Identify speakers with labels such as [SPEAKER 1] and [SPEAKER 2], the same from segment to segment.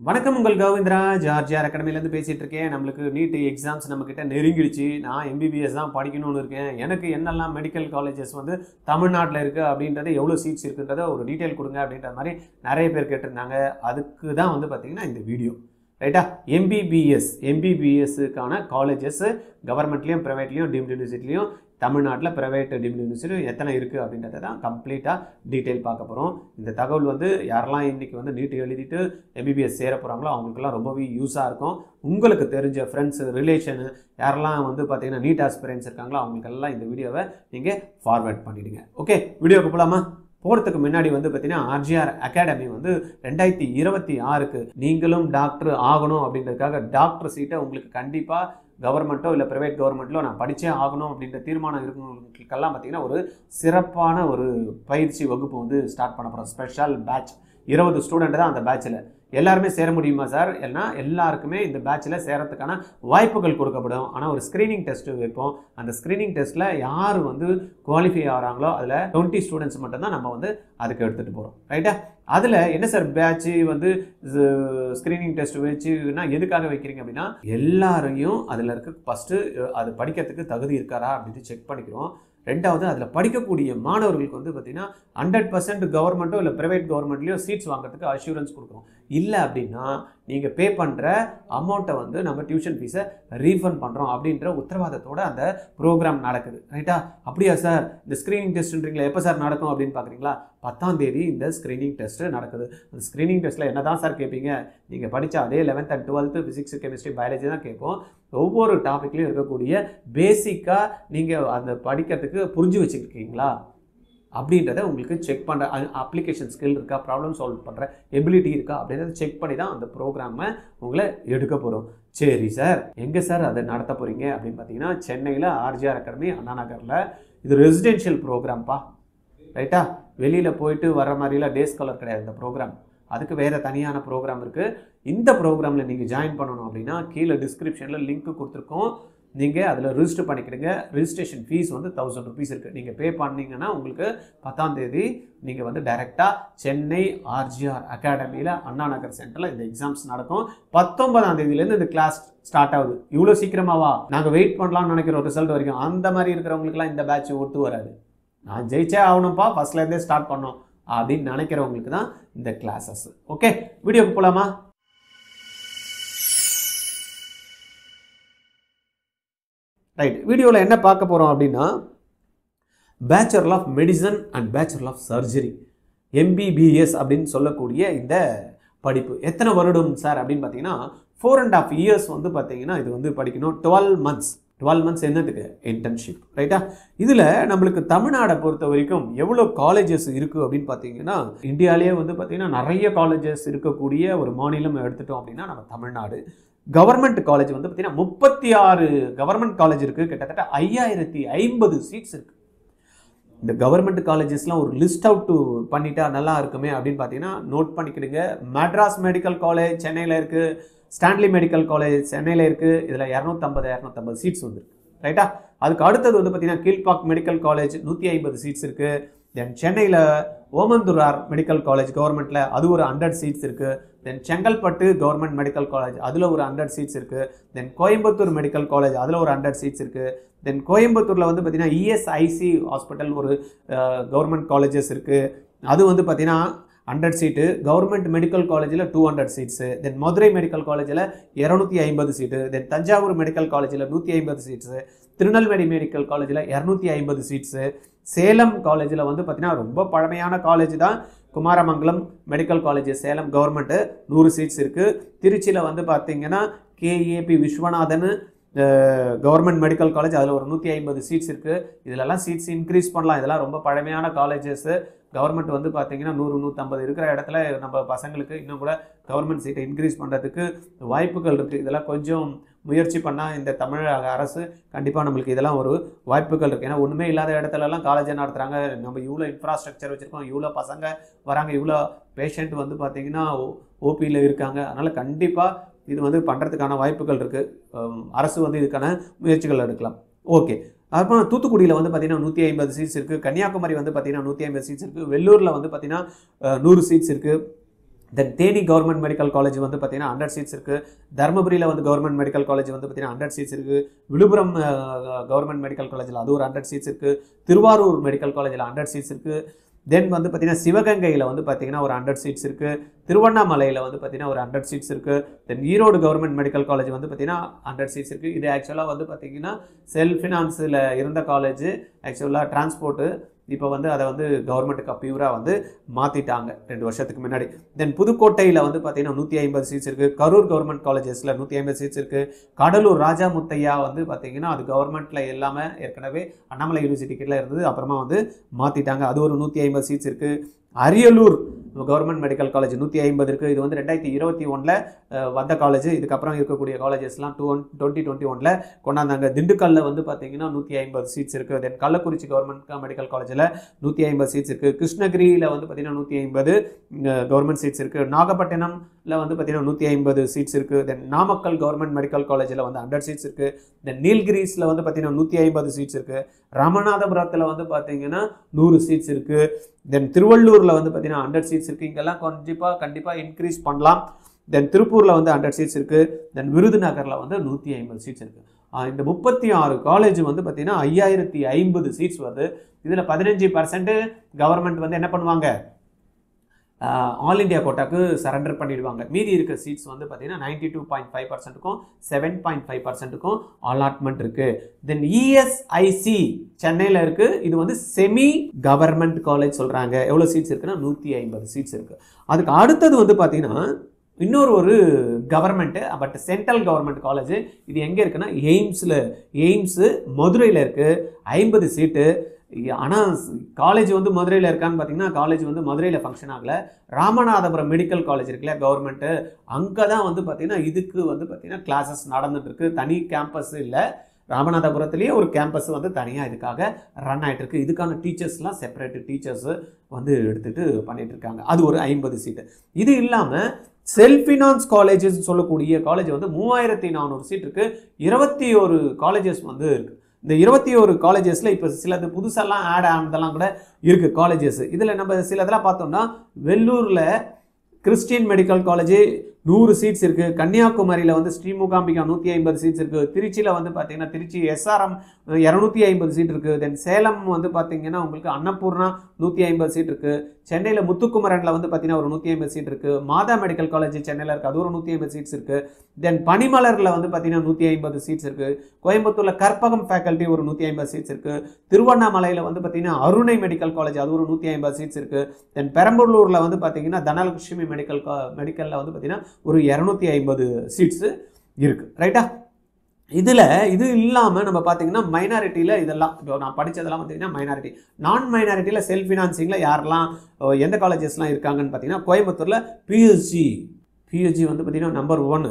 [SPEAKER 1] வணக்கம் உங்கள் கோவிந்தரா ஜார்ஜிஆர் அகாடமிலேருந்து பேசிகிட்டு இருக்கேன். நம்மளுக்கு நீட் எக்ஸாம்ஸ் நம்மக்கிட்ட நெருங்கிடுச்சு. நான் எம்பிபிஎஸ் தான் படிக்கணும்னு இருக்கேன். எனக்கு என்னெல்லாம் மெடிக்கல் காலேஜஸ் வந்து தமிழ்நாட்டில் இருக்குது அப்படின்றது, எவ்வளோ சீட்ஸ் இருக்குன்றத ஒரு டீட்டெயில் கொடுங்க அப்படின்ற மாதிரி நிறைய பேர் கேட்டிருந்தாங்க. அதுக்கு தான் வந்து பார்த்திங்கன்னா இந்த வீடியோ, ரைட்டா? எம்பிபிஎஸ்ஸுக்கான காலேஜஸ் கவர்மெண்ட்லேயும் ப்ரைவேட்லேயும் டீம்டு யூனிவர்சிட்டிலையும் தமிழ்நாட்டில் ப்ரைவேட் டீம்டு யூனிவர்சிட்டி எத்தனை இருக்குது அப்படின்றத தான் கம்ப்ளீட்டாக டீட்டெயில் பார்க்க போகிறோம். இந்த தகவல் வந்து யாரெல்லாம் இன்றைக்கி வந்து நீட் எழுதிட்டு எம்பிபிஎஸ் சேர போகிறாங்களோ அவங்களுக்கெல்லாம் ரொம்பவே யூஸாக இருக்கும். உங்களுக்கு தெரிஞ்ச ஃப்ரெண்ட்ஸு, ரிலேஷனு யாரெல்லாம் வந்து பார்த்திங்கன்னா நீட் ஆஸ்பிரன்ஸ் இருக்காங்களோ அவங்களுக்கெல்லாம் இந்த வீடியோவை நீங்கள் ஃபார்வேர்ட் பண்ணிவிடுங்க. ஓகே, வீடியோக்கு போகலாமா? போகிறதுக்கு முன்னாடி வந்து பார்த்தீங்கன்னா ஆர்ஜிஆர் அகாடமி வந்து 2026க்கு நீங்களும் டாக்டர் ஆகணும் அப்படின்றதுக்காக டாக்டர் சீட்டை உங்களுக்கு கண்டிப்பாக கவர்மெண்ட்டோ இல்லை ப்ரைவேட் கவர்மெண்ட்டோ நான் படித்தே ஆகணும் அப்படின்ற தீர்மானம் இருக்கிறவங்களுக்கெல்லாம் பார்த்தீங்கன்னா ஒரு சிறப்பான ஒரு பயிற்சி வகுப்பு வந்து ஸ்டார்ட் பண்ண போகிறோம். ஸ்பெஷல் பேட்ச் 20 ஸ்டூடெண்ட் தான் அந்த பேட்சில். எல்லாருமே சேர முடியுமா சார்? ஏன்னா எல்லாருக்குமே இந்த பேட்சில் சேரத்துக்கான வாய்ப்புகள் கொடுக்கப்படும். ஆனால் ஒரு ஸ்க்ரீனிங் டெஸ்ட்டு வைப்போம். அந்த ஸ்க்ரீனிங் டெஸ்ட்டில் யார் வந்து குவாலிஃபை ஆகிறாங்களோ அதில் 20 ஸ்டூடெண்ட்ஸ் மட்டும்தான் நம்ம வந்து அதுக்கு எடுத்துகிட்டு போகிறோம், ரைட்டா? அதில் என்ன சார் பேட்ச்சு வந்து ஸ்க்ரீனிங் டெஸ்ட் வச்சுன்னா எதுக்காக வைக்கிறீங்க அப்படின்னா, எல்லாரையும் அதில் இருக்க ஃபஸ்ட்டு அது படிக்கிறதுக்கு தகுதி இருக்காரா அப்படின்னு செக் பண்ணிக்கிறோம். ரெண்டாவது, அதில் படிக்கக்கூடிய மாணவர்களுக்கு வந்து பார்த்திங்கன்னா 100% கவர்மெண்ட்டோ இல்லை ப்ரைவேட் கவர்மெண்ட்லேயோ சீட்ஸ் வாங்குறதுக்கு அஷூரன்ஸ் கொடுக்குறோம். இல்லை அப்படின்னா நீங்கள் பே பண்ணுற அமௌண்ட்டை வந்து நம்ம டியூஷன் ஃபீஸை ரீஃபண்ட் பண்ணுறோம் அப்படின்ற உத்தரவாதத்தோடு அந்த ப்ரோக்ராம் நடக்குது, ரைட்டா? அப்படியா சார், இந்த ஸ்க்ரீனிங் டெஸ்ட்டுன்றீங்களா, எப்போ சார் நடக்கும் அப்படின்னு பார்க்குறீங்களா? 10ஆம் தேதி இந்த ஸ்க்ரீனிங் டெஸ்ட்டு நடக்குது. அந்த ஸ்க்ரீனிங் டெஸ்ட்டில் என்ன தான் சார் கேட்பீங்க? நீங்கள் படித்த அதே 11th and 12th physics, chemistry, biology தான் கேட்போம். ஒவ்வொரு டாப்பிக்லையும் இருக்கக்கூடிய பேசிக்காக நீங்கள் அந்த படிக்கிறதுக்கு புரிஞ்சு வச்சுருக்கீங்களா அப்படின்றத உங்களுக்கு செக் பண்ணுற அப்ளிகேஷன் ஸ்கில் இருக்கா, ப்ராப்ளம் சால்வ் பண்ணுற எபிலிட்டி இருக்கா அப்படின்றத செக் பண்ணி தான் அந்த ப்ரோக்ராமை உங்களை எடுக்க போகிறோம். சரி சார், எங்கே சார் அதை நடத்த போகிறீங்க அப்படின்னு பார்த்தீங்கன்னா, சென்னையில் ஆர்ஜிஆர் அகாடமி, அண்ணா நகரில். இது ரெசிடென்ஷியல் ப்ரோக்ராம்ப்பா, ரைட்டா? வெளியில் போயிட்டு வர மாதிரிலாம் டே ஸ்காலர் கிடையாது இந்த ப்ரோக்ராம். அதுக்கு வேறு தனியான ப்ரோக்ராம் இருக்குது. இந்த ப்ரோக்ராமில் நீங்கள் ஜாயின் பண்ணணும் அப்படின்னா கீழே டிஸ்கிரிப்ஷனில் லிங்க் கொடுத்துருக்கோம். நீங்கள் அதில் ரிஜிஸ்டர் பண்ணிக்கிடுங்க. ரிஜிஸ்ட்ரேஷன் ஃபீஸ் வந்து 1000 rupees இருக்குது. நீங்கள் பே பண்ணிங்கன்னா உங்களுக்கு 10ஆம் தேதி நீங்கள் வந்து டைரெக்டாக சென்னை ஆர்ஜிஆர் அகாடமியில் அண்ணா நகர் சென்டரில் இந்த எக்ஸாம்ஸ் நடக்கும். 19ஆம் தேதியிலேருந்து இந்த கிளாஸ் ஸ்டார்ட் ஆகுது. இவ்வளோ சீக்கிரமாவா? நாங்கள் வெயிட் பண்ணலாம்னு நினைக்கிற ரிசல்ட் வரைக்கும். அந்த மாதிரி இருக்கிறவங்களுக்குலாம் இந்த பேட்ச் ஒத்து வராது. நான் ஜெயிச்சே ஆகணும்ப்பா, ஃபஸ்ட்லேருந்தே ஸ்டார்ட் பண்ணோம் அப்படின்னு நினைக்கிறவங்களுக்கு தான் இந்த கிளாஸஸ். ஓகே, வீடியோக்கு போகலாமா? ரைட், வீடியோவில் என்ன பார்க்க போகிறோம் அப்படின்னா, bachelor of medicine and bachelor of surgery, MBBS அப்படின்னு சொல்லக்கூடிய இந்த படிப்பு எத்தனை வருடம் சார் அப்படின்னு பார்த்தீங்கன்னா 4.5 years வந்து பார்த்தீங்கன்னா இது வந்து படிக்கணும். 12 months என்னதுக்கு? இன்டர்ன்ஷிப், ரைட்டா? இதில் நம்மளுக்கு தமிழ்நாடை பொறுத்த வரைக்கும் எவ்வளோ காலேஜஸ் இருக்குது அப்படின்னு பார்த்தீங்கன்னா, இந்தியாவிலேயே வந்து பார்த்திங்கன்னா நிறைய காலேஜஸ் இருக்கக்கூடிய ஒரு மாநிலம் எடுத்துட்டோம் அப்படின்னா நம்ம தமிழ்நாடு. கவர்மெண்ட் காலேஜ் வந்து பார்த்திங்கன்னா 36 கவர்மெண்ட் காலேஜ் இருக்குது. கிட்டத்தட்ட 5050 சீட்ஸ் இருக்குது. இந்த கவர்மெண்ட் காலேஜஸ்லாம் ஒரு லிஸ்ட் அவுட் பண்ணிட்டா நல்லா இருக்குமே அப்படின்னு பார்த்தீங்கன்னா நோட் பண்ணிக்கிடுங்க. மெட்ராஸ் மெடிக்கல் காலேஜ் சென்னையில் இருக்குது, ஸ்டான்லி மெடிக்கல் காலேஜ் சென்னையில் இருக்குது. இதில் 250 சீட்ஸ் வந்துருக்கு, ரைட்டா? அதுக்கு அடுத்தது வந்து பார்த்திங்கன்னா கீழ்பாக் மெடிக்கல் காலேஜ் 150 சீட்ஸ் இருக்குது. தென் சென்னையில் ஓமந்தூரார் மெடிக்கல் காலேஜ் கவர்மெண்ட்டில் அது ஒரு 100 சீட்ஸ் இருக்குது. தென் செங்கல்பட்டு கவர்மெண்ட் மெடிக்கல் காலேஜ் அதில் ஒரு 100 சீட்ஸ் இருக்குது. தென் கோயம்புத்தூர் மெடிக்கல் காலேஜ் அதில் ஒரு 100 சீட்ஸ் இருக்குது. தென் கோயம்புத்தூரில் வந்து பார்த்திங்கன்னா இஎஸ்ஐசி ஹாஸ்பிட்டல் ஒரு கவர்மெண்ட் காலேஜஸ் இருக்குது. அது வந்து பார்த்திங்கன்னா 100 சீட்டு. கவர்மெண்ட் மெடிக்கல் காலேஜில் 200 சீட்ஸு. தென் மதுரை மெடிக்கல் காலேஜில் 250 சீட்டு. தென் தஞ்சாவூர் மெடிக்கல் காலேஜில் 150 சீட்ஸு. திருநெல்வேலி மெடிக்கல் காலேஜில் 250 சீட்ஸு. சேலம் காலேஜில் வந்து பார்த்திங்கன்னா ரொம்ப பழமையான காலேஜ் தான், Kumaramangalam medical college Salem government 100 seats இருக்குது. திருச்சியில் வந்து பார்த்திங்கன்னா KAP Viswanathan government medical college அதில் ஒரு 150 சீட்ஸ் இருக்குது. இதிலெல்லாம் சீட்ஸ் இன்க்ரீஸ் பண்ணலாம். இதெல்லாம் ரொம்ப பழமையான காலேஜஸ்ஸு. கவர்மெண்ட் வந்து பார்த்திங்கன்னா 100-150 இருக்கிற இடத்துல நம்ம பசங்களுக்கு இன்னும் கூட கவர்மெண்ட் சீட்டை இன்க்ரீஸ் பண்ணுறதுக்கு வாய்ப்புகள் இருக்குது. இதெல்லாம் கொஞ்சம் முயற்சி பண்ணால் இந்த தமிழக அரசு கண்டிப்பாக நம்மளுக்கு இதெல்லாம் ஒரு வாய்ப்புகள் இருக்குது. ஏன்னா ஒன்றுமே இல்லாத இடத்துலலாம் காலேஜை நடத்துகிறாங்க. நம்ம இவ்வளோ இன்ஃப்ராஸ்ட்ரக்சர் வச்சுருக்கோம், இவ்வளோ பசங்க வராங்க, இவ்வளோ பேஷண்ட் வந்து பார்த்திங்கன்னா ஓபியில் இருக்காங்க. அதனால் கண்டிப்பாக இது வந்து பண்ணுறதுக்கான வாய்ப்புகள் இருக்குது. அரசு வந்து இதுக்கான முயற்சிகள் எடுக்கலாம். ஓகே, அப்புறம் தூத்துக்குடியில் வந்து பார்த்திங்கன்னா 150 சீட்ஸ் இருக்குது. கன்னியாகுமரி வந்து பார்த்திங்கன்னா 150 சீட்ஸ் இருக்குது. வெள்ளூரில் வந்து பார்த்திங்கன்னா 100 சீட்ஸ் இருக்குது. தென் தேனி கவர்மெண்ட் மெடிக்கல் காலேஜ் வந்து பார்த்தீங்கன்னா 100 சீட்ஸ் இருக்குது. தருமபுரியில் வந்து கவர்மெண்ட் மெடிக்கல் காலேஜ் வந்து பார்த்தீங்கன்னா 100 சீட்ஸ் இருக்குது. விழுப்புரம் கவர்மெண்ட் மெடிக்கல் காலேஜில் அது ஒரு 100 சீட்ஸ் இருக்குது. திருவாரூர் மெடிக்கல் காலேஜில் 100 சீட்ஸ் இருக்குது. தென் வந்து பார்த்தீங்கன்னா சிவகங்கையில் வந்து பார்த்தீங்கன்னா ஒரு 100 சீட்ஸ் இருக்குது. திருவண்ணாமலையில் வந்து பார்த்தீங்கன்னா ஒரு 100 சீட்ஸ் இருக்குது. தென் ஈரோடு கவர்மெண்ட் மெடிக்கல் காலேஜ் வந்து பார்த்தீங்கன்னா 100 சீட்ஸ் இருக்குது. இது ஆக்சுவலாக வந்து பார்த்தீங்கன்னா செல்ஃப் ஃபினான்ஸில் இருந்த காலேஜ் ஆக்சுவலாக டிரான்ஸ்போர்ட்டு இப்போ வந்து அதை வந்து கவர்மெண்ட்டுக்கு பியூராக வந்து மாற்றிட்டாங்க 2 வருஷத்துக்கு முன்னாடி. தென் புதுக்கோட்டையில் வந்து பார்த்தீங்கன்னா 150 சீட்ஸ் இருக்குது. கரூர் கவர்மெண்ட் காலேஜஸில் 150 சீட்ஸ் இருக்குது. கடலூர் ராஜா முத்தையா வந்து பார்த்தீங்கன்னா அது கவர்மெண்ட்டில் இல்லாமல் ஏற்கனவே அண்ணாமலை யூனிவர்சிட்டி கீழே இருந்தது, அப்புறமா வந்து மாற்றிட்டாங்க, அது ஒரு 150 சீட்ஸ் இருக்குது. அரியலூர் கவர்மெண்ட் மெடிக்கல் காலேஜ் 150 இருக்குது. இது வந்து 2021 வந்த காலேஜ். இதுக்கப்புறம் இருக்கக்கூடிய காலேஜஸ்லாம் 2021 கொண்டாந்தாங்க. திண்டுக்கல்லில் வந்து பார்த்தீங்கன்னா 150 சீட்ஸ் இருக்குது. தென் கள்ளக்குறிச்சி கவர்மெண்ட் மெடிக்கல் காலேஜில் 150 சீட்ஸ் இருக்குது. கிருஷ்ணகிரியில் வந்து பார்த்தீங்கன்னா 150 கவர்மெண்ட் சீட்ஸ் இருக்குது. நாகப்பட்டினம்ல வந்து பார்த்தீங்கன்னா 150 சீட்ஸ் இருக்குது. தென் நாமக்கல் கவர்மெண்ட் மெடிக்கல் காலேஜில் வந்து 100 சீட்ஸ் இருக்குது. தென் நீல்கிரிஸில் வந்து பார்த்தீங்கன்னா 150 சீட்ஸ் இருக்குது. ராமநாதபுரத்தில் வந்து பார்த்தீங்கன்னா 100 சீட்ஸ் இருக்குது. தென் திருவள்ளூரில் வந்து பார்த்தீங்கன்னா 100 சீட்ஸ் இருக்குது. இங்கெல்லாம் கண்டிப்பாக இன்க்ரீஸ் பண்ணலாம். தென் திருப்பூரில் வந்து 100 சீட்ஸ் இருக்குது. தென் விருதுநகரில் வந்து 150 சீட்ஸ் இருக்குது. இந்த 36 காலேஜ் வந்து பார்த்தீங்கன்னா 5050 சீட்ஸ் வருது. இதில் 15% கவர்மெண்ட் வந்து என்ன பண்ணுவாங்க, ஆல் இண்டியா கோட்டாக்கு சரண்டர் பண்ணிடுவாங்க. மீதி இருக்க சீட்ஸ் வந்து பார்த்தீங்கன்னா 92.5%க்கும் 7.5%க்கும் அலாட்மெண்ட் இருக்குது. தென் இஎஸ்ஐசி சென்னையில் இருக்குது. இது வந்து செமி கவர்மெண்ட் காலேஜ் சொல்கிறாங்க. எவ்வளோ சீட்ஸ் இருக்குன்னா 150 சீட்ஸ் இருக்குது. அதுக்கு அடுத்தது வந்து பார்த்தீங்கன்னா இன்னொரு government but central government college. இது எங்கே இருக்குன்னா எய்ம்ஸு மதுரையில் இருக்குது. 50 சீட்டு. ஆனால் காலேஜ் வந்து மதுரையில் இருக்கான்னு பார்த்தீங்கன்னா காலேஜ் வந்து மதுரையில் ஃபங்க்ஷன் ஆகலை. ராமநாதபுரம் மெடிக்கல் காலேஜ் இருக்குல்ல கவர்மெண்ட்டு, அங்கே தான் வந்து பார்த்தீங்கன்னா இதுக்கு வந்து பார்த்தீங்கன்னா கிளாஸஸ் நடந்துகிட்ருக்கு. தனி கேம்பஸ் இல்லை, ராமநாதபுரத்துலேயே ஒரு கேம்பஸ் வந்து தனியாக இதுக்காக ரன் ஆகிட்டு இருக்கு. இதுக்கான டீச்சர்ஸ்லாம் செப்பரேட் டீச்சர்ஸ் வந்து எடுத்துகிட்டு பண்ணிகிட்டு இருக்காங்க. அது ஒரு 50 சீட்டு. இது இல்லாமல் செல்ஃப் ஃபினான்ஸ் காலேஜஸ் சொல்லக்கூடிய காலேஜ் வந்து 3400 சீட் இருக்குது. 21 காலேஜஸ் வந்து இருக்குது. இந்த 21 காலேஜஸில் இப்போ சிலது புதுசெல்லாம் ஆட் ஆனதெல்லாம் கூட இருக்குது காலேஜஸ். இதில் நம்ம சிலதெல்லாம் பார்த்தோம்னா வெள்ளூரில் கிறிஸ்டியன் மெடிக்கல் காலேஜ் 100 சீட்ஸ் இருக்குது. கன்னியாகுமரியில் வந்து ஸ்ரீமுகாம்பிகா 150 சீட்ஸ் இருக்குது. திருச்சியில் வந்து பார்த்தீங்கன்னா திருச்சி எஸ்ஆர்எம் 250 சீட் இருக்குது. தென் சேலம் வந்து பார்த்தீங்கன்னா உங்களுக்கு அன்னபூர்ணா 150 சீட் இருக்குது. சென்னையில் முத்துக்குமரனில் வந்து பார்த்தீங்கன்னா ஒரு 150 சீட் இருக்குது. மாதா மெடிக்கல் காலேஜ் சென்னையில் இருக்குது, அது ஒரு 150 சீட்ஸ் இருக்குது. தென் பனிமலரில் வந்து பார்த்தீங்கன்னா 150 சீட்ஸ் இருக்குது. கோயம்புத்தூரில் கற்பகம் ஃபேக்கல்ட்டி ஒரு 150 சீட்ஸ் இருக்குது. திருவண்ணாமலையில் வந்து பார்த்தீங்கன்னா அருணை மெடிக்கல் காலேஜ், அது ஒரு 150 சீட்ஸ் இருக்குது. தென் பெரம்பலூரில் வந்து பார்த்தீங்கன்னா தனலட்சுமி மெடிக்கலில் வந்து பார்த்தீங்கன்னா ஒரு 250 சீட்ஸு இருக்குது. ரைட்டா? இது இல்லாமல் நம்ம பார்த்தீங்கன்னா மைனாரிட்டியில் இதெல்லாம் இப்போ நான் படித்ததெல்லாம் பார்த்தீங்கன்னா மைனாரிட்டி. நான் மைனாரிட்டியில் செல்ஃப் ஃபினான்சிங்கில் யாரெல்லாம் எந்த காலேஜஸ்லாம் இருக்காங்கன்னு பார்த்தீங்கன்னா கோயம்புத்தூரில் பிஹெச்ஜி வந்து பார்த்தீங்கன்னா number 1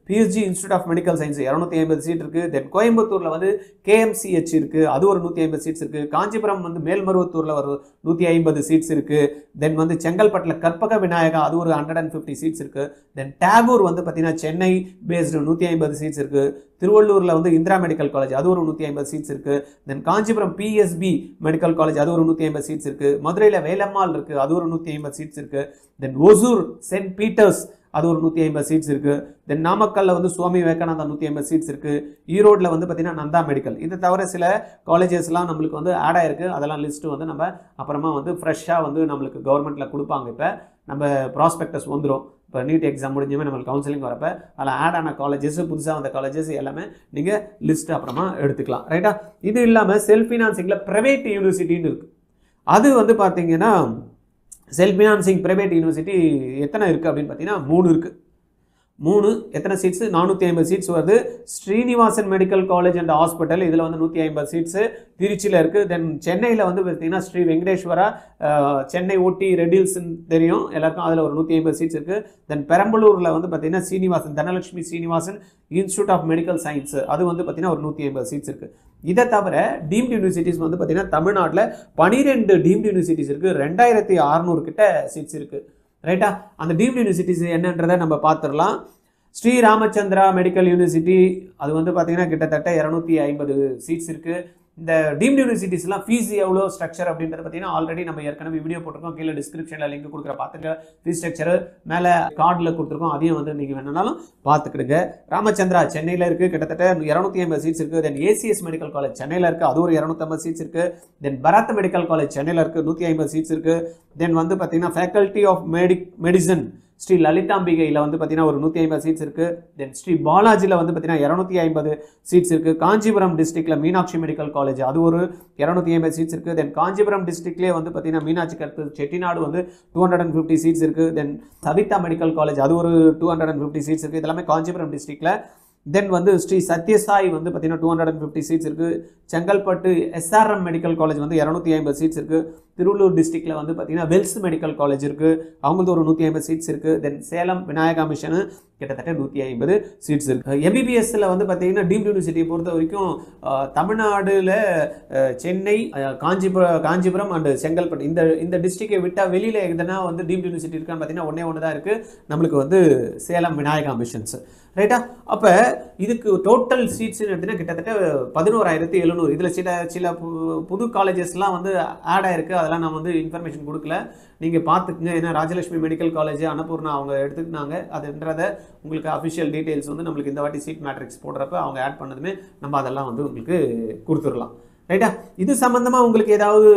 [SPEAKER 1] PSG institute of medical science 250 seat இருக்குது. தென் கோயம்புத்தூரில் வந்து கேஎம்சிஹெச் இருக்குது, அது ஒரு 150 சீட்ஸ் இருக்குது. காஞ்சிபுரம் வந்து மேல்மருவத்தூரில் ஒரு 150 சீட்ஸ் இருக்குது. தென் வந்து செங்கல்பட்டில் கற்பக விநாயகா, அது ஒரு 150 சீட்ஸ் இருக்குது. தென் டேகூர் வந்து பார்த்தீங்கன்னா சென்னை பேஸ்டு 150 சீட்ஸ் இருக்குது. திருவள்ளூரில் வந்து இந்திரா மெடிக்கல் காலேஜ், அது ஒரு 150 சீட்ஸ் இருக்குது. தென் காஞ்சிபுரம் பிஎஸ்பி மெடிக்கல் காலேஜ், அது ஒரு 150 சீட்ஸ் இருக்குது. மதுரையில் வேலம்மாள் இருக்குது, அது ஒரு 150 சீட்ஸ் இருக்குது. தென் ஒசூர் சென்ட் பீட்டர்ஸ், அது ஒரு 150 சீட்ஸ் இருக்குது. தென் நாமக்கல்ல வந்து சுவாமி விவேகானந்தா 150 சீட்ஸ் இருக்குது. ஈரோட்டில் வந்து பார்த்தீங்கன்னா நந்தா மெடிக்கல். இது தவிர சில காலேஜஸ்லாம் நம்மளுக்கு வந்து ஆட் ஆயிருக்கு. அதெல்லாம் லிஸ்ட்டு வந்து நம்ம அப்புறமா வந்து ஃப்ரெஷ்ஷாக வந்து நம்மளுக்கு கவர்மெண்ட்டில் கொடுப்பாங்க. இப்போ நம்ம ப்ராஸ்பெக்டஸ் வந்துடும். இப்போ நீட் எக்ஸாம் முடிஞ்சுமே நம்மளுக்கு கவுன்சிலிங் வரப்போ அதில் ஆட் ஆன காலேஜஸ், புதுசாக வந்த காலேஜஸ் எல்லாமே நீங்கள் லிஸ்ட்டு அப்புறமா எடுத்துக்கலாம். ரைட்டா? இது இல்லாமல் செல்ஃப் ஃபினான்சிங்கில் ப்ரைவேட் யூனிவர்சிட்டின்னு இருக்குது. அது வந்து பார்த்தீங்கன்னா செல்ஃப் ஃபினான்சிங் ப்ரைவேட் யூனிவர்சிட்டி எத்தனை இருக்குது அப்படின்னு பார்த்தீங்கன்னா 3 இருக்குது. 3 எத்தனை சீட்ஸு? 450 சீட்ஸ் வருது. Srinivasan medical college and hospital, இதில் வந்து 150 சீட்ஸு திருச்சியில் இருக்குது. தென் சென்னையில் வந்து பார்த்தீங்கன்னா ஸ்ரீ வெங்கடேஸ்வரா, சென்னை ஊட்டி ரெட்டில்ஸ்ன்னு தெரியும் எல்லாருக்கும், அதில் ஒரு 150 சீட்ஸ் இருக்குது. தென் பெரம்பலூரில் வந்து பார்த்தீங்கன்னா Srinivasan, Dhanalakshmi Srinivasan institute of medical science, அது வந்து பார்த்தீங்கன்னா ஒரு 150 சீட்ஸ் இருக்குது. இதை தவிர டீம்டு யூனிவர்சிட்டிஸ் வந்து பார்த்தீங்கன்னா தமிழ்நாட்டில் 12 டீம்டு யூனிவர்சிட்டிஸ் இருக்குது. 2600 கிட்ட சீட்ஸ் இருக்குது. ரைட்டா? அந்த டீம்டு யூனிவர்சிட்டிஸ் என்னன்றதை நம்ம பார்த்துடலாம். ஸ்ரீ ராமச்சந்திரா மெடிக்கல் யூனிவர்சிட்டி, அது வந்து பார்த்தீங்கன்னா கிட்டத்தட்ட 250 சீட்ஸ் இருக்குது. இந்த டீம்டு யூனிவர்சிட்டிஸ்லாம் ஃபீஸ் எவ்வளோ ஸ்ட்ரக்சர் அப்படின்றது பார்த்தீங்கன்னா ஆல்ரெடி நம்ம ஏற்கனவே வீடியோ போட்டிருக்கோம். கீழே டிஸ்கிரிப்ஷனில் லிங்க் கொடுக்குற பார்த்துக்க. ஃபீஸ் ஸ்ட்ரக்சர் மேலே கார்டில் கொடுத்துருக்கோம். அதையும் வந்து நீங்கள் வேணுனாலும் பார்த்துக்கிடுங்க. ராமச்சந்திரா சென்னையில் இருக்குது, கிட்டத்தட்ட 250 சீட்ஸ் இருக்குது. தென் ஏசிஎஸ் மெடிக்கல் காலேஜ் சென்னையில் இருக்குது, அது ஒரு 250 சீட்ஸ் இருக்குது. தென் பரத் மெடிக்கல் காலேஜ் சென்னையில் இருக்குது, 150 சீட்ஸ் இருக்குது. தென் வந்து பார்த்தீங்கன்னா ஃபேக்கல்ட்டி ஆஃப் மெடிசன் ஸ்ரீ லலிதாம்பிகையில் வந்து பார்த்தீங்கன்னா ஒரு 150 சீட்ஸ் இருக்குது. தென் ஸ்ரீ பாலாஜியில் வந்து பார்த்தீங்கன்னா 250 சீட்ஸ் இருக்குது. காஞ்சிபுரம் டிஸ்ட்ரிக்டில் மீனாட்சி மெடிக்கல் காலேஜ் அது ஒரு 250 சீட்ஸ் இருக்குது. தென் காஞ்சிபுரம் டிஸ்ட்ரிக்ட்லேயே வந்து பார்த்தீங்கன்னா மீனாட்சிக்கு அடுத்து செட்டிநாடு வந்து 250 சீட்ஸ் இருக்குது. தென் சவிதா மெடிக்கல் காலேஜ் அது ஒரு 250 சீட்ஸ் இருக்குது. இதெல்லாமே காஞ்சிபுரம் டிஸ்ட்ரிக்டில். தென் வந்து ஸ்ரீ சத்யசாய் வந்து பார்த்தீங்கன்னா 250 சீட்ஸ் இருக்குது. செங்கல்பட்டு எஸ்ஆர்எம் மெடிக்கல் காலேஜ் வந்து 250 சீட்ஸ் இருக்குது. திருவள்ளூர் டிஸ்ட்ரிக்டில் வந்து பார்த்தீங்கன்னா வெல்ஸ் மெடிக்கல் காலேஜ் இருக்குது, அவங்களுக்கு ஒரு 150 சீட்ஸ் இருக்குது. தென் சேலம் விநாயகா மிஷனு கிட்டத்தட்ட 150 சீட்ஸ் இருக்குது. எம்பிபிஎஸ்சில் வந்து பார்த்தீங்கன்னா டீம்டு யூனிவர்சிட்டியை பொறுத்த வரைக்கும் தமிழ்நாடுல சென்னை, காஞ்சிபுரம் அண்ட் செங்கல்பட்டு இந்த டிஸ்ட்ரிக்டை விட்டால் வெளியில் எதுனா வந்து டீம்டு யூனிவர்சிட்டி இருக்கான்னு பார்த்தீங்கன்னா ஒன்று தான் இருக்குது, நம்மளுக்கு வந்து சேலம் விநாயகா மிஷன்ஸ். ரைட்டா? அப்போ இதுக்கு டோட்டல் சீட்ஸ் எடுத்தீங்கன்னா கிட்டத்தட்ட 11,700. இதில் சில புது காலேஜஸ்லாம் வந்து ஆட் ஆயிருக்கு, அதெல்லாம் நான் வந்து இன்ஃபர்மேஷன் கொடுக்கல, நீங்கள் பார்த்துக்குங்க. ஏன்னா ராஜலட்சுமி மெடிக்கல் காலேஜ் அன்னபூர்ணா அவங்க எடுத்துக்கினாங்க. அதுன்றத உங்களுக்கு அஃபிஷியல் டீட்டெயில்ஸ் வந்து நம்மளுக்கு இந்த வாட்டி சீட் மேட்ரிக்ஸ் போடுறப்ப அவங்க ஆட் பண்ணதுமே நம்ம அதெல்லாம் வந்து உங்களுக்கு கொடுத்துடலாம். ரைட்டா? இது சம்மந்தமாக உங்களுக்கு ஏதாவது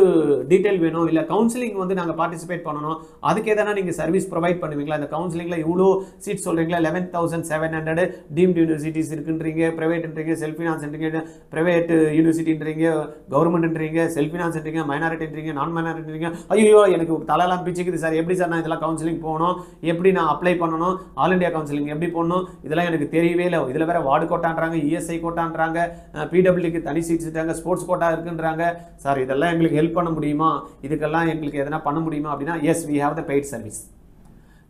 [SPEAKER 1] டீட்டெயில் வேணும், இல்லை கவுன்சிலிங் வந்து நாங்கள் பார்ட்டிசிபேட் பண்ணணும், அதுக்கு எதனா நீங்கள் சர்வீஸ் ப்ரொவைட் பண்ணுவீங்களா? இந்த கவுன்சிலிங்கில் இவ்வளோ சீட் சொல்கிறீங்களா, 11,700 டீம்டு யூனிவர்சிட்டிஸ் இருக்குன்றீங்க, ப்ரைவேட்ன்றீங்க, செல்ஃப் ஃபினான்ஸ்ன்றீங்க, ப்ரைவேட் யூனிவர்சிட்டின்றீங்க, கவர்மெண்ட்ன்றீங்க, செல்ஃப் ஃபினான்ஸ்ன்றீங்க, மைனாரிட்டின்றீங்க, நான் மைனாரிட்டின்றீங்க. ஐயோ எனக்கு தலையெல்லாம் பிச்சுக்குது சார், எப்படி சார் நான் இதெல்லாம் கவுன்சிலிங் போகணும், எப்படி நான் அப்ளை பண்ணணும், ஆல் இண்டியா கவுன்சிலிங் எப்படி போடணும், இதெல்லாம் எனக்கு தெரியவே இல்லை. இதில் வேறு வார்டு கோட்டான்றாங்க, இஎஸ்ஐ கோட்டான்றாங்க, பிடபிள்யூக்கு தனி சீட்ஸ் இருக்காங்க, ஸ்போர்ட்ஸ் கோட்டா இருக்குன்றாங்க. சார் இதெல்லாம் எங்களுக்கு ஹெல்ப் பண்ண முடியுமா, இதுக்கெல்லாம் எங்களுக்கு எதனா பண்ண முடியுமா அப்படின்னா, yes we have the paid service.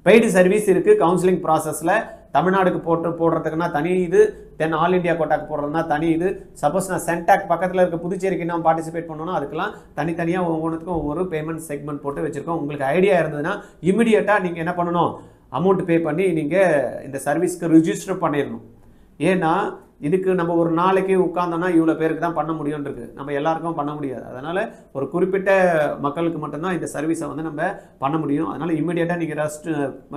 [SPEAKER 1] Paid service இருக்குது கவுன்சிலிங் ப்ராசஸில். தமிழ்நாடுக்கு போடுறதுக்குன்னா தனி இது, தென் ஆல் இண்டியா கோட்டாக்கு போடுறதுனா தனி இது. சப்போஸ் நான் சென்டாக் பக்கத்தில் இருக்க புதுச்சேரிக்கு நான் பார்ட்டிசிபேட் பண்ணணும், அதுக்கெல்லாம் தனித்தனியாக ஒவ்வொன்றுக்கும் ஒவ்வொரு பேமெண்ட் செக்மெண்ட் போட்டு வச்சுருக்கோம். உங்களுக்கு ஐடியா இருந்ததுன்னா இமிடியேட்டாக நீங்கள் என்ன பண்ணணும், அமௌண்ட் பே பண்ணி நீங்கள் இந்த சர்வீஸ்க்கு ரிஜிஸ்டர் பண்ணிடணும். ஏன்னா இதுக்கு நம்ம ஒரு நாளைக்கு உட்கார்ந்தோம்னா இவ்வளோ பேருக்கு தான் பண்ண முடியும்ன்றது, நம்ம எல்லாருக்கும் பண்ண முடியாது. அதனால் ஒரு குறிப்பிட்ட மக்களுக்கு மட்டும்தான் இந்த சர்வீஸை வந்து நம்ம பண்ண முடியும். அதனால் இமீடியட்டாக நீங்கள்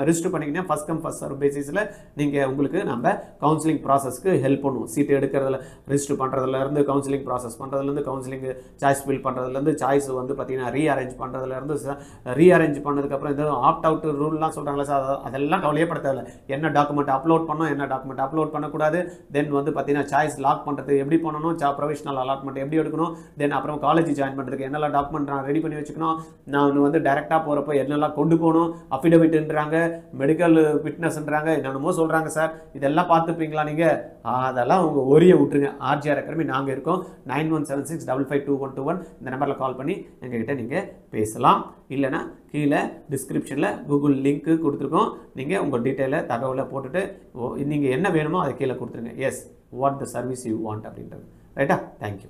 [SPEAKER 1] ரெஜிஸ்டர் பண்ணிங்கன்னா ஃபஸ்ட் கம் ஃபஸ்ட் சர்வ் பேசிஸில் நீங்கள் உங்களுக்கு நம்ம கவுன்சிலிங் ப்ராசஸ்க்கு ஹெல்ப் பண்ணுவோம். சீட்டு எடுக்கிறதுல ரெஜிஸ்டர் பண்ணுறதுலேருந்து, கவுன்சிலிங் ப்ராசஸ் பண்ணுறதுலேருந்து, கவுன்சிலிங் சாய்ஸ் ஃபில் பண்ணுறதுலேருந்து, சாய்ஸ் வந்து பார்த்தீங்கன்னா ரீஅரேஞ்ச் பண்ணுறதுலேருந்து, ரீஅரேஞ்ச் பண்ணதுக்கப்புறம் இந்த ஆப்ட் அவுட் ரூல்லாம் சொல்கிறாங்களே சார், அதெல்லாம் கவலையப்படுத்தவில்லை. என்ன டாக்குமெண்ட் அப்லோட் பண்ணோம், என்ன டாக்குமெண்ட் அப்லோட் பண்ணக்கூடாது, தென் வந்து பார்த்தீங்கன்னா சாய்ஸ் லாக் பண்ணுறது எப்படி பண்ணணும், ப்ரொவிஷனல் அலாட்மெண்ட் எப்படி எடுக்கணும், தென் அப்புறம் காலேஜ் ஜாயின் பண்ணுறதுக்கு என்னெல்லாம் டாக்குமெண்ட் நான் ரெடி பண்ணி வச்சுக்கணும், நான் வந்து டைரெக்டாக போகிறப்போ என்னெல்லாம் கொண்டு போகணும், அஃபிடவிட்ன்றாங்க, மெடிக்கல் ஃபிட்னஸ்ன்றாங்க, என்னென்னமோ சொல்கிறாங்க சார், இதெல்லாம் பார்த்துப்பீங்களா நீங்கள்? அதெல்லாம் உங்கள் ஒரியை விட்டுருங்க. ஆர்ஜிஆர் அகாடமி நாங்கள் இருக்கோம். 9176552121 இந்த நம்பரில் கால் பண்ணி எங்ககிட்ட நீங்கள் பேசலாம். இல்லைனா கீழே டிஸ்கிரிப்ஷனில் கூகுள் லிங்க்கு கொடுத்துருக்கோம், நீங்கள் உங்கள் டீட்டெயிலை தகவலை போட்டுட்டு நீங்கள் என்ன வேணுமோ அதை கீழே கொடுத்துருங்க. Yes what the service you want அப்படின்றது. ரைட்டா? தேங்க்யூ.